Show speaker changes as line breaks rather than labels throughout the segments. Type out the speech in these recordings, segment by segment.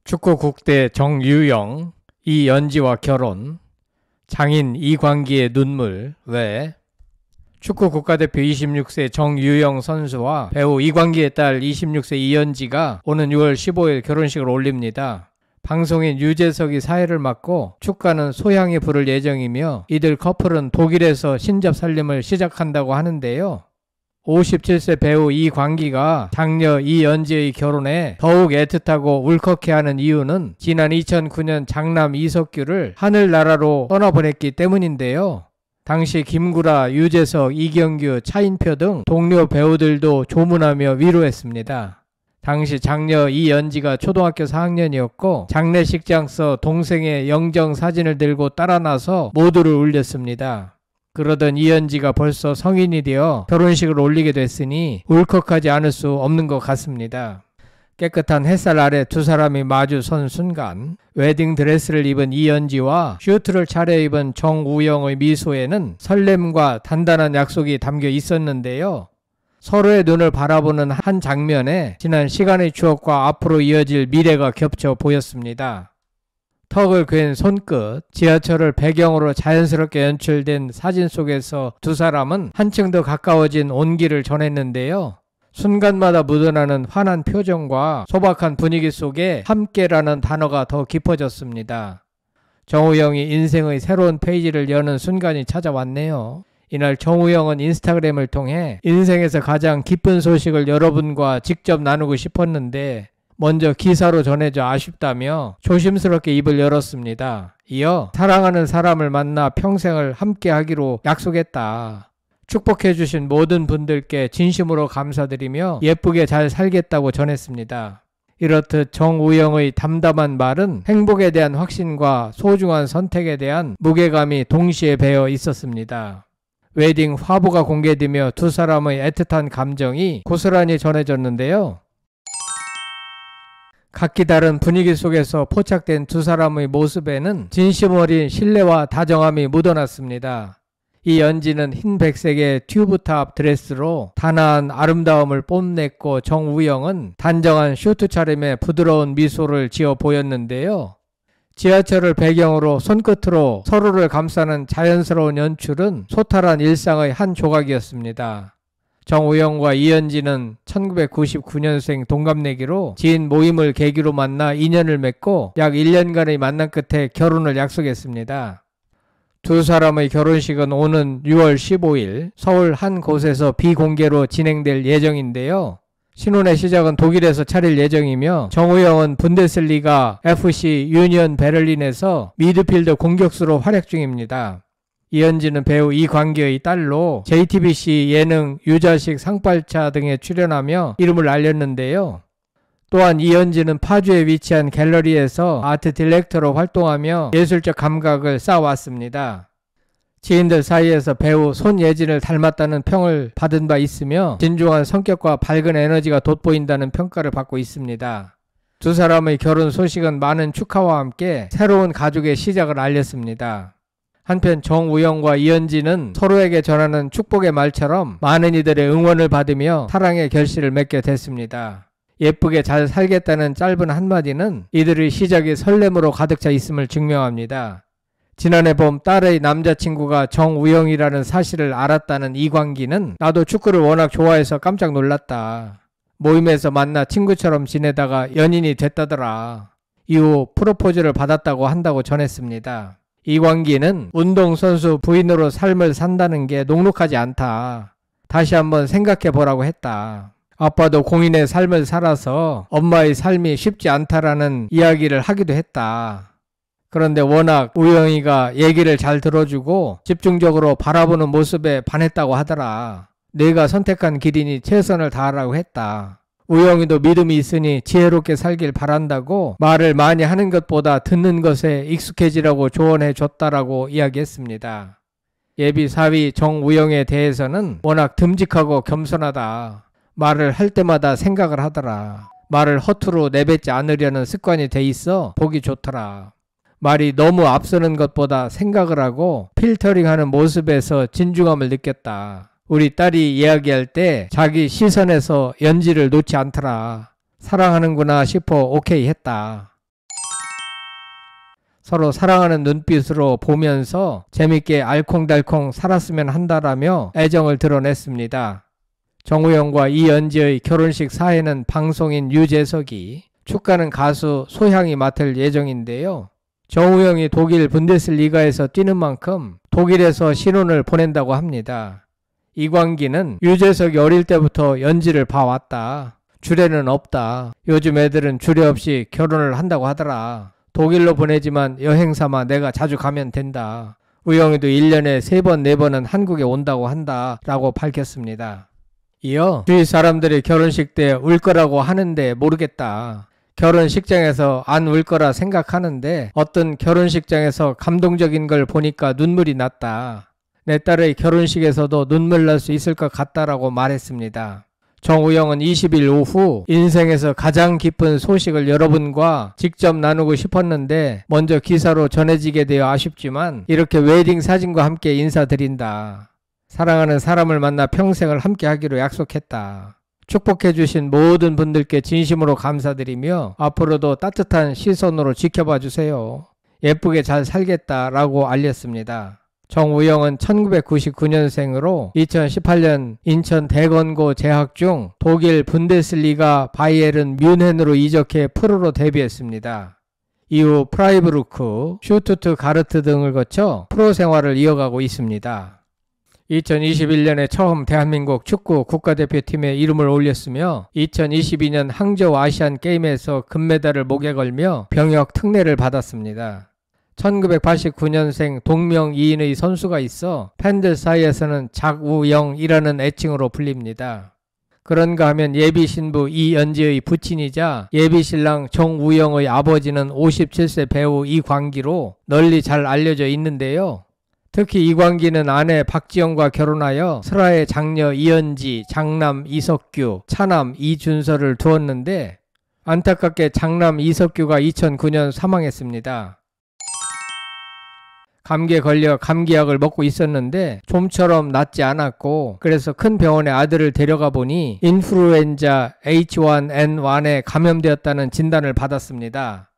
축구 국대 정유영, 이연지와 결혼, 장인 이광기의 눈물. 왜? 축구 국가대표 26세 정유영 선수와 배우 이광기의 딸 26세 이연지가 오는 6월 15일 결혼식을 올립니다. 방송인 유재석이 사회를 맡고 축가는 소향이 부를 예정이며 이들 커플은 독일에서 신접살림을 시작한다고 하는데요. 57세 배우 이광기가 장녀 이연지의 결혼에 더욱 애틋하고 울컥해하는 이유는 지난 2009년 장남 이석규를 하늘나라로 떠나보냈기 때문인데요. 당시 김구라, 유재석, 이경규, 차인표 등 동료 배우들도 조문하며 위로했습니다. 당시 장녀 이연지가 초등학교 4학년이었고 장례식장서 동생의 영정 사진을 들고 따라 나서 모두를 울렸습니다. 그러던 이연지가 벌써 성인이 되어 결혼식을 올리게 됐으니 울컥하지 않을 수 없는 것 같습니다. 깨끗한 햇살 아래 두 사람이 마주 선 순간 웨딩드레스를 입은 이연지와 슈트를 차려입은 정우영의 미소에는 설렘과 단단한 약속이 담겨 있었는데요. 서로의 눈을 바라보는 한 장면에 지난 시간의 추억과 앞으로 이어질 미래가 겹쳐 보였습니다. 턱을 괸 손끝, 지하철을 배경으로 자연스럽게 연출된 사진 속에서 두 사람은 한층 더 가까워진 온기를 전했는데요. 순간마다 묻어나는 환한 표정과 소박한 분위기 속에 함께라는 단어가 더 깊어졌습니다. 정우영이 인생의 새로운 페이지를 여는 순간이 찾아왔네요. 이날 정우영은 인스타그램을 통해 인생에서 가장 기쁜 소식을 여러분과 직접 나누고 싶었는데 먼저 기사로 전해져 아쉽다며 조심스럽게 입을 열었습니다. 이어 사랑하는 사람을 만나 평생을 함께하기로 약속했다. 축복해주신 모든 분들께 진심으로 감사드리며 예쁘게 잘 살겠다고 전했습니다. 이렇듯 정우영의 담담한 말은 행복에 대한 확신과 소중한 선택에 대한 무게감이 동시에 배어 있었습니다. 웨딩 화보가 공개되며 두 사람의 애틋한 감정이 고스란히 전해졌는데요. 각기 다른 분위기 속에서 포착된 두 사람의 모습에는 진심 어린 신뢰와 다정함이 묻어났습니다. 이연지는 흰 백색의 튜브탑 드레스로 단아한 아름다움을 뽐냈고 정우영은 단정한 슈트 차림에 부드러운 미소를 지어 보였는데요. 지하철을 배경으로 손끝으로 서로를 감싸는 자연스러운 연출은 소탈한 일상의 한 조각이었습니다. 정우영과 이연지는 1999년생 동갑내기로 지인 모임을 계기로 만나 인연을 맺고 약 1년간의 만남 끝에 결혼을 약속했습니다. 두 사람의 결혼식은 오는 6월 15일 서울 한 곳에서 비공개로 진행될 예정인데요. 신혼의 시작은 독일에서 차릴 예정이며 정우영은 분데스리가 FC 유니언 베를린에서 미드필더 공격수로 활약 중입니다. 이연지는 배우 이광기의 딸로 JTBC 예능 유자식 상팔차 등에 출연하며 이름을 알렸는데요. 또한 이연지는 파주에 위치한 갤러리에서 아트 디렉터로 활동하며 예술적 감각을 쌓아왔습니다. 지인들 사이에서 배우 손예진을 닮았다는 평을 받은 바 있으며 진중한 성격과 밝은 에너지가 돋보인다는 평가를 받고 있습니다. 두 사람의 결혼 소식은 많은 축하와 함께 새로운 가족의 시작을 알렸습니다. 한편 정우영과 이연지는 서로에게 전하는 축복의 말처럼 많은 이들의 응원을 받으며 사랑의 결실을 맺게 됐습니다. 예쁘게 잘 살겠다는 짧은 한마디는 이들의 시작이 설렘으로 가득 차 있음을 증명합니다. 지난해 봄 딸의 남자친구가 정우영이라는 사실을 알았다는 이광기는 나도 축구를 워낙 좋아해서 깜짝 놀랐다. 모임에서 만나 친구처럼 지내다가 연인이 됐다더라. 이후 프로포즈를 받았다고 한다고 전했습니다. 이광기는 운동선수 부인으로 삶을 산다는 게 녹록하지 않다. 다시 한번 생각해 보라고 했다. 아빠도 공인의 삶을 살아서 엄마의 삶이 쉽지 않다라는 이야기를 하기도 했다. 그런데 워낙 우영이가 얘기를 잘 들어주고 집중적으로 바라보는 모습에 반했다고 하더라. 내가 선택한 길이니 최선을 다하라고 했다. 우영이도 믿음이 있으니 지혜롭게 살길 바란다고 말을 많이 하는 것보다 듣는 것에 익숙해지라고 조언해 줬다라고 이야기했습니다. 예비 사위 정우영에 대해서는 워낙 듬직하고 겸손하다. 말을 할 때마다 생각을 하더라. 말을 허투루 내뱉지 않으려는 습관이 돼 있어 보기 좋더라. 말이 너무 앞서는 것보다 생각을 하고 필터링하는 모습에서 진중함을 느꼈다. 우리 딸이 이야기할 때 자기 시선에서 연지를 놓지 않더라. 사랑하는구나 싶어 오케이 했다. 서로 사랑하는 눈빛으로 보면서 재밌게 알콩달콩 살았으면 한다라며 애정을 드러냈습니다. 정우영과 이연지의 결혼식 사회는 방송인 유재석이, 축가는 가수 소향이 맡을 예정인데요. 정우영이 독일 분데스리가에서 뛰는 만큼 독일에서 신혼을 보낸다고 합니다. 이광기는 유재석이 어릴 때부터 연지를 봐왔다. 주례는 없다. 요즘 애들은 주례 없이 결혼을 한다고 하더라. 독일로 보내지만 여행삼아 내가 자주 가면 된다. 우영이도 1년에 3번, 4번은 한국에 온다고 한다 라고 밝혔습니다. 이어 주위 사람들이 결혼식 때 울 거라고 하는데 모르겠다. 결혼식장에서 안 울 거라 생각하는데 어떤 결혼식장에서 감동적인 걸 보니까 눈물이 났다. 내 딸의 결혼식에서도 눈물 날 수 있을 것 같다라고 말했습니다. 정우영은 20일 오후 인생에서 가장 기쁜 소식을 여러분과 직접 나누고 싶었는데 먼저 기사로 전해지게 되어 아쉽지만 이렇게 웨딩 사진과 함께 인사드린다. 사랑하는 사람을 만나 평생을 함께 하기로 약속했다. 축복해 주신 모든 분들께 진심으로 감사드리며 앞으로도 따뜻한 시선으로 지켜봐 주세요. 예쁘게 잘 살겠다라고 알렸습니다. 정우영은 1999년생으로 2018년 인천 대건고 재학 중 독일 분데스리가 바이에른 뮌헨으로 이적해 프로로 데뷔했습니다. 이후 프라이부르크, 슈투트가르트 등을 거쳐 프로 생활을 이어가고 있습니다. 2021년에 처음 대한민국 축구 국가대표팀에 이름을 올렸으며 2022년 항저우 아시안게임에서 금메달을 목에 걸며 병역 특례를 받았습니다. 1989년생 동명이인의 선수가 있어 팬들 사이에서는 작우영이라는 애칭으로 불립니다. 그런가 하면 예비신부 이연지의 부친이자 예비신랑 정우영의 아버지는 57세 배우 이광기로 널리 잘 알려져 있는데요. 특히 이광기는 아내 박지영과 결혼하여 슬아의 장녀 이연지, 장남 이석규, 차남 이준서를 두었는데 안타깝게 장남 이석규가 2009년 사망했습니다. 감기에 걸려 감기약을 먹고 있었는데 좀처럼 낫지 않았고 그래서 큰 병원에 아들을 데려가 보니 인플루엔자 H1N1에 감염되었다는 진단을 받았습니다.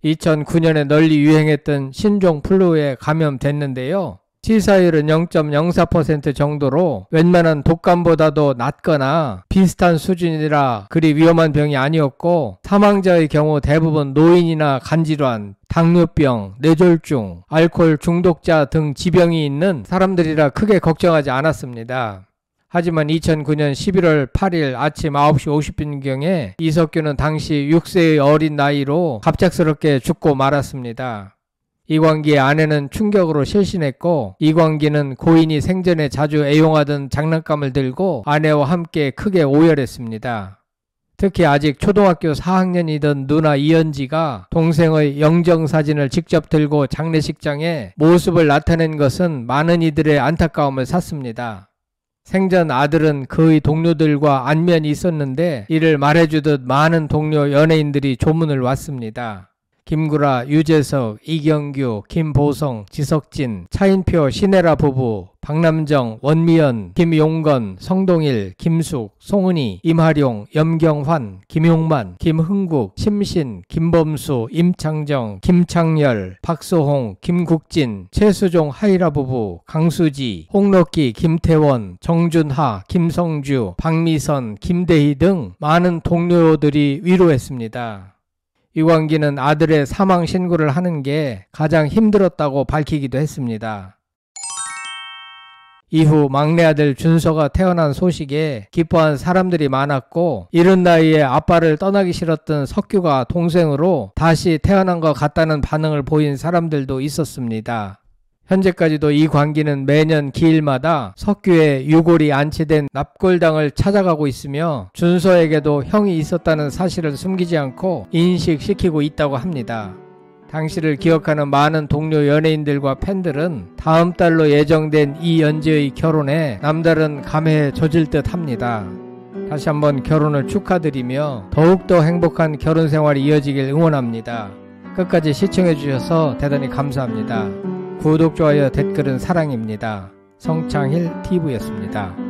2009년에 널리 유행했던 신종 플루에 감염됐는데요. 치사율은 0.04% 정도로 웬만한 독감보다도 낮거나 비슷한 수준이라 그리 위험한 병이 아니었고 사망자의 경우 대부분 노인이나 간질환, 당뇨병, 뇌졸중, 알코올 중독자 등 지병이 있는 사람들이라 크게 걱정하지 않았습니다. 하지만 2009년 11월 8일 아침 9시 50분경에 이석규는 당시 6세의 어린 나이로 갑작스럽게 죽고 말았습니다. 이광기의 아내는 충격으로 실신했고 이광기는 고인이 생전에 자주 애용하던 장난감을 들고 아내와 함께 크게 오열했습니다. 특히 아직 초등학교 4학년이던 누나 이연지가 동생의 영정사진을 직접 들고 장례식장에 모습을 나타낸 것은 많은 이들의 안타까움을 샀습니다. 생전 아들은 그의 동료들과 안면이 있었는데 이를 말해주듯 많은 동료 연예인들이 조문을 왔습니다. 김구라, 유재석, 이경규, 김보성, 지석진, 차인표, 신혜라 부부, 박남정, 원미연, 김용건, 성동일, 김숙, 송은이, 임하룡, 염경환, 김용만, 김흥국, 심신, 김범수, 임창정, 김창열, 박소홍, 김국진, 최수종, 하이라 부부, 강수지, 홍록기, 김태원, 정준하, 김성주, 박미선, 김대희 등 많은 동료들이 위로했습니다. 이광기는 아들의 사망 신고를 하는 게 가장 힘들었다고 밝히기도 했습니다. 이후 막내 아들 준서가 태어난 소식에 기뻐한 사람들이 많았고 이른 나이에 아빠를 떠나기 싫었던 석규가 동생으로 다시 태어난 것 같다는 반응을 보인 사람들도 있었습니다. 현재까지도 이광기는 매년 기일마다 석규의 유골이 안치된 납골당을 찾아가고 있으며 준서에게도 형이 있었다는 사실을 숨기지 않고 인식시키고 있다고 합니다. 당시를 기억하는 많은 동료 연예인들과 팬들은 다음 달로 예정된 이연지의 결혼에 남다른 감회에 젖을 듯 합니다. 다시 한번 결혼을 축하드리며 더욱더 행복한 결혼 생활이 이어지길 응원합니다. 끝까지 시청해 주셔서 대단히 감사합니다. 구독, 좋아요, 댓글은 사랑입니다. 성창힐 TV였습니다.